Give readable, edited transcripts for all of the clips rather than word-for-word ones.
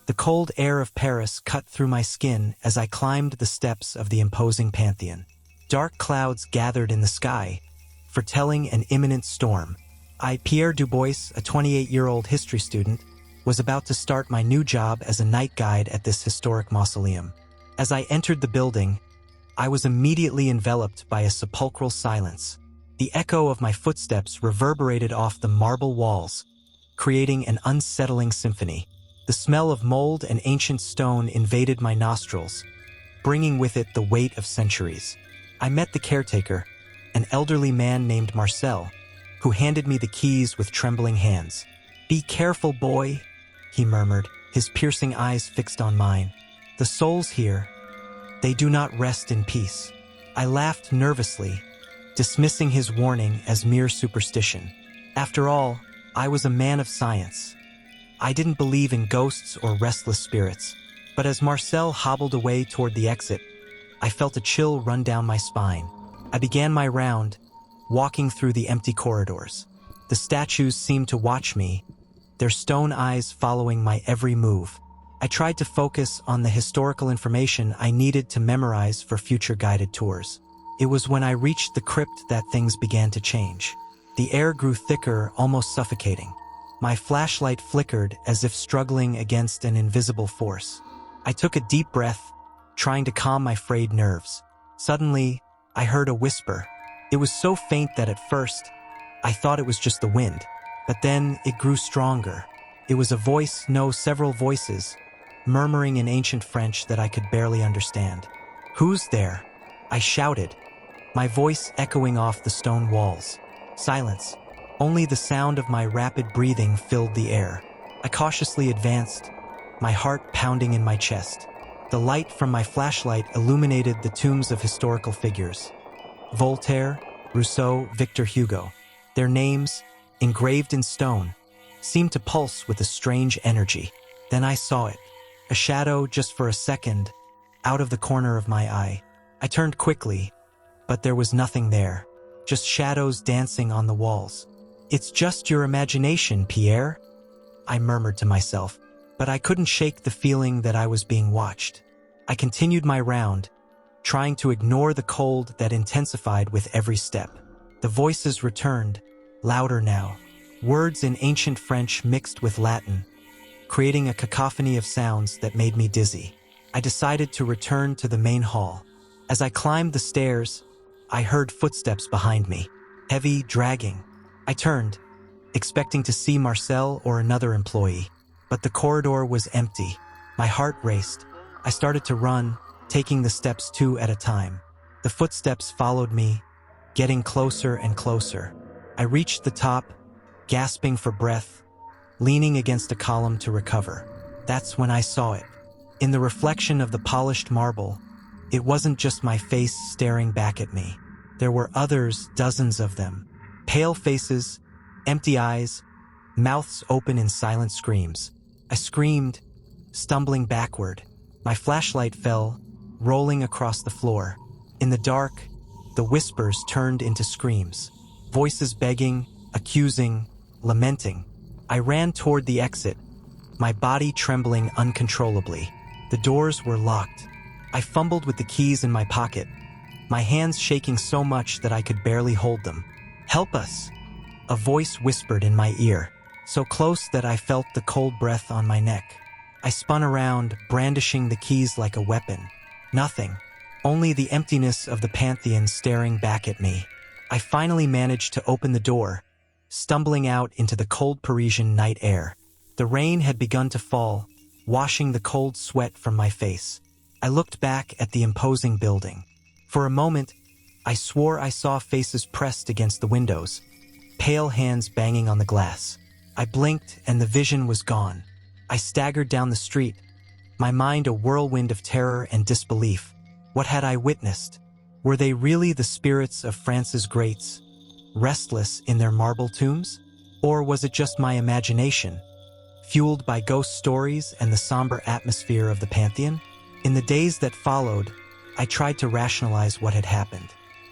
The cold air of Paris cut through my skin as I climbed the steps of the imposing Pantheon. Dark clouds gathered in the sky, foretelling an imminent storm. Pierre Dubois, a 28-year-old history student, was about to start my new job as a night guide at this historic mausoleum. As I entered the building, I was immediately enveloped by a sepulchral silence. The echo of my footsteps reverberated off the marble walls, creating an unsettling symphony. The smell of mold and ancient stone invaded my nostrils, bringing with it the weight of centuries. I met the caretaker, an elderly man named Marcel, who handed me the keys with trembling hands. "Be careful, boy," he murmured, his piercing eyes fixed on mine. "The souls here, they do not rest in peace." I laughed nervously, dismissing his warning as mere superstition. After all, I was a man of science. I didn't believe in ghosts or restless spirits, but as Marcel hobbled away toward the exit, I felt a chill run down my spine. I began my round, walking through the empty corridors. The statues seemed to watch me, their stone eyes following my every move. I tried to focus on the historical information I needed to memorize for future guided tours. It was when I reached the crypt that things began to change. The air grew thicker, almost suffocating. My flashlight flickered as if struggling against an invisible force. I took a deep breath, trying to calm my frayed nerves. Suddenly, I heard a whisper. It was so faint that at first, I thought it was just the wind. But then it grew stronger. It was a voice, no, several voices, murmuring in ancient French that I could barely understand. "Who's there?" I shouted, my voice echoing off the stone walls. Silence. Only the sound of my rapid breathing filled the air. I cautiously advanced, my heart pounding in my chest. The light from my flashlight illuminated the tombs of historical figures. Voltaire, Rousseau, Victor Hugo. Their names, engraved in stone, seemed to pulse with a strange energy. Then I saw it. A shadow just for a second, out of the corner of my eye. I turned quickly, but there was nothing there. Just shadows dancing on the walls. "It's just your imagination, Pierre," I murmured to myself, but I couldn't shake the feeling that I was being watched. I continued my round, trying to ignore the cold that intensified with every step. The voices returned, louder now. Words in ancient French mixed with Latin, creating a cacophony of sounds that made me dizzy. I decided to return to the main hall. As I climbed the stairs, I heard footsteps behind me, heavy, dragging. I turned, expecting to see Marcel or another employee, but the corridor was empty. My heart raced. I started to run, taking the steps two at a time. The footsteps followed me, getting closer and closer. I reached the top, gasping for breath, leaning against a column to recover. That's when I saw it. In the reflection of the polished marble, it wasn't just my face staring back at me. There were others, dozens of them. Pale faces, empty eyes, mouths open in silent screams. I screamed, stumbling backward. My flashlight fell, rolling across the floor. In the dark, the whispers turned into screams. Voices begging, accusing, lamenting. I ran toward the exit, my body trembling uncontrollably. The doors were locked. I fumbled with the keys in my pocket, my hands shaking so much that I could barely hold them. "Help us!" a voice whispered in my ear, so close that I felt the cold breath on my neck. I spun around, brandishing the keys like a weapon. Nothing. Only the emptiness of the Pantheon staring back at me. I finally managed to open the door, stumbling out into the cold Parisian night air. The rain had begun to fall, washing the cold sweat from my face. I looked back at the imposing building. For a moment, I swore I saw faces pressed against the windows, pale hands banging on the glass. I blinked and the vision was gone. I staggered down the street, my mind a whirlwind of terror and disbelief. What had I witnessed? Were they really the spirits of France's greats, restless in their marble tombs? Or was it just my imagination, fueled by ghost stories and the somber atmosphere of the Pantheon? In the days that followed, I tried to rationalize what had happened.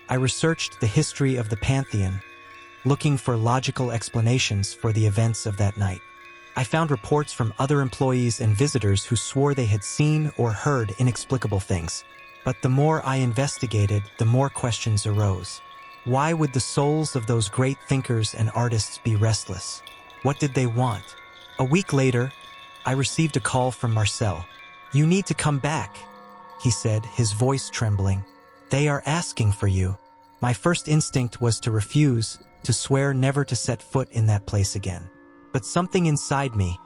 I researched the history of the Pantheon, looking for logical explanations for the events of that night. I found reports from other employees and visitors who swore they had seen or heard inexplicable things. But the more I investigated, the more questions arose. Why would the souls of those great thinkers and artists be restless? What did they want? A week later, I received a call from Marcel. "You need to come back," he said, his voice trembling. "They are asking for you." My first instinct was to refuse, to swear never to set foot in that place again. But something inside me,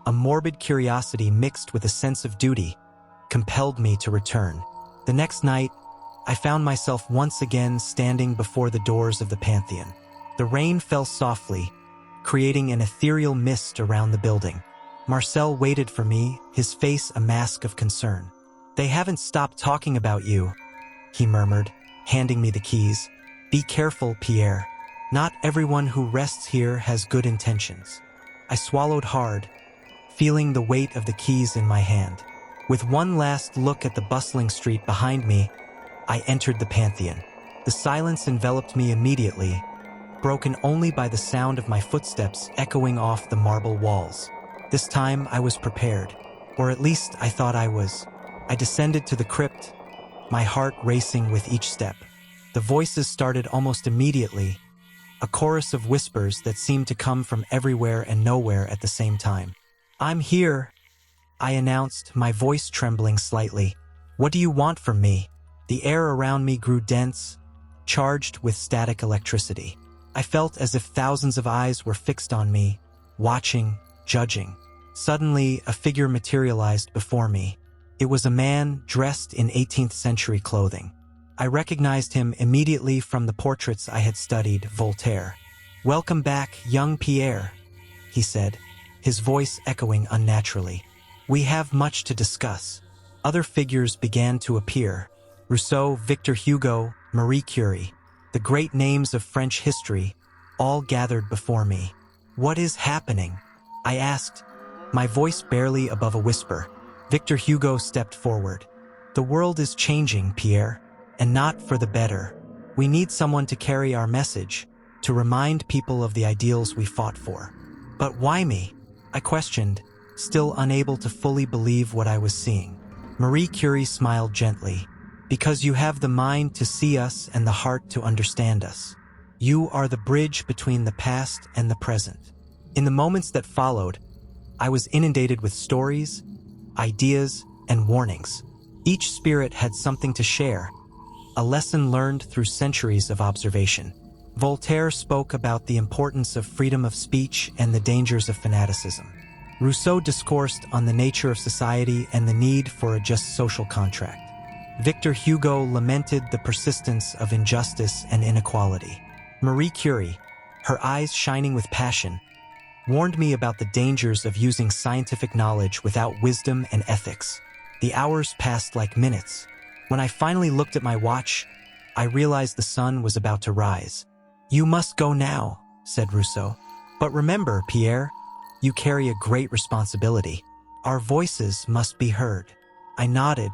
a morbid curiosity mixed with a sense of duty, compelled me to return. The next night, I found myself once again standing before the doors of the Pantheon. The rain fell softly, creating an ethereal mist around the building. Marcel waited for me, his face a mask of concern. "They haven't stopped talking about you," he murmured, handing me the keys. "Be careful, Pierre. Not everyone who rests here has good intentions." I swallowed hard, feeling the weight of the keys in my hand. With one last look at the bustling street behind me, I entered the Pantheon. The silence enveloped me immediately, broken only by the sound of my footsteps echoing off the marble walls. This time I was prepared, or at least I thought I was. I descended to the crypt, my heart racing with each step. The voices started almost immediately, a chorus of whispers that seemed to come from everywhere and nowhere at the same time. "I'm here," I announced, my voice trembling slightly. "What do you want from me?" The air around me grew dense, charged with static electricity. I felt as if thousands of eyes were fixed on me, watching, judging. Suddenly, a figure materialized before me. It was a man dressed in 18th century clothing. I recognized him immediately from the portraits I had studied, Voltaire. "Welcome back, young Pierre," he said, his voice echoing unnaturally. "We have much to discuss." Other figures began to appear. Rousseau, Victor Hugo, Marie Curie, the great names of French history, all gathered before me. "What is happening?" I asked, my voice barely above a whisper. Victor Hugo stepped forward. "The world is changing, Pierre, and not for the better. We need someone to carry our message, to remind people of the ideals we fought for." "But why me?" I questioned, still unable to fully believe what I was seeing. Marie Curie smiled gently. "Because you have the mind to see us and the heart to understand us. You are the bridge between the past and the present." In the moments that followed, I was inundated with stories, ideas, and warnings. Each spirit had something to share, a lesson learned through centuries of observation. Voltaire spoke about the importance of freedom of speech and the dangers of fanaticism. Rousseau discoursed on the nature of society and the need for a just social contract. Victor Hugo lamented the persistence of injustice and inequality. Marie Curie, her eyes shining with passion, warned me about the dangers of using scientific knowledge without wisdom and ethics. The hours passed like minutes. When I finally looked at my watch, I realized the sun was about to rise. "You must go now," said Rousseau. "But remember, Pierre, you carry a great responsibility. Our voices must be heard." I nodded,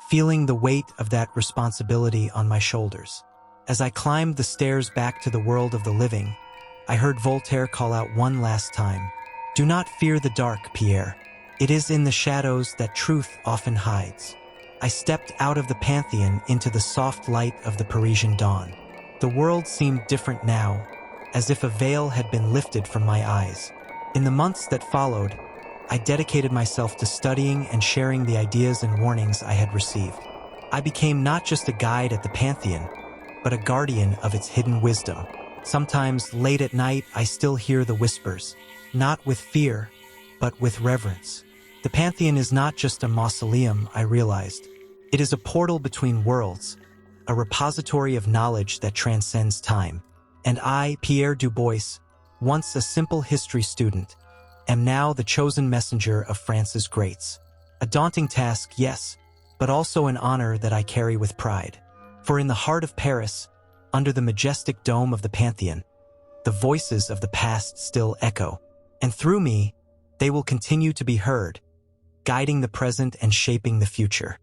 feeling the weight of that responsibility on my shoulders. As I climbed the stairs back to the world of the living, I heard Voltaire call out one last time, "Do not fear the dark, Pierre. It is in the shadows that truth often hides." I stepped out of the Pantheon into the soft light of the Parisian dawn. The world seemed different now, as if a veil had been lifted from my eyes. In the months that followed, I dedicated myself to studying and sharing the ideas and warnings I had received. I became not just a guide at the Pantheon, but a guardian of its hidden wisdom. Sometimes, late at night, I still hear the whispers, not with fear, but with reverence. The Pantheon is not just a mausoleum, I realized. It is a portal between worlds, a repository of knowledge that transcends time. And I, Pierre Dubois, once a simple history student, am now the chosen messenger of France's greats. A daunting task, yes, but also an honor that I carry with pride. For in the heart of Paris, under the majestic dome of the Pantheon, the voices of the past still echo, and through me, they will continue to be heard, guiding the present and shaping the future.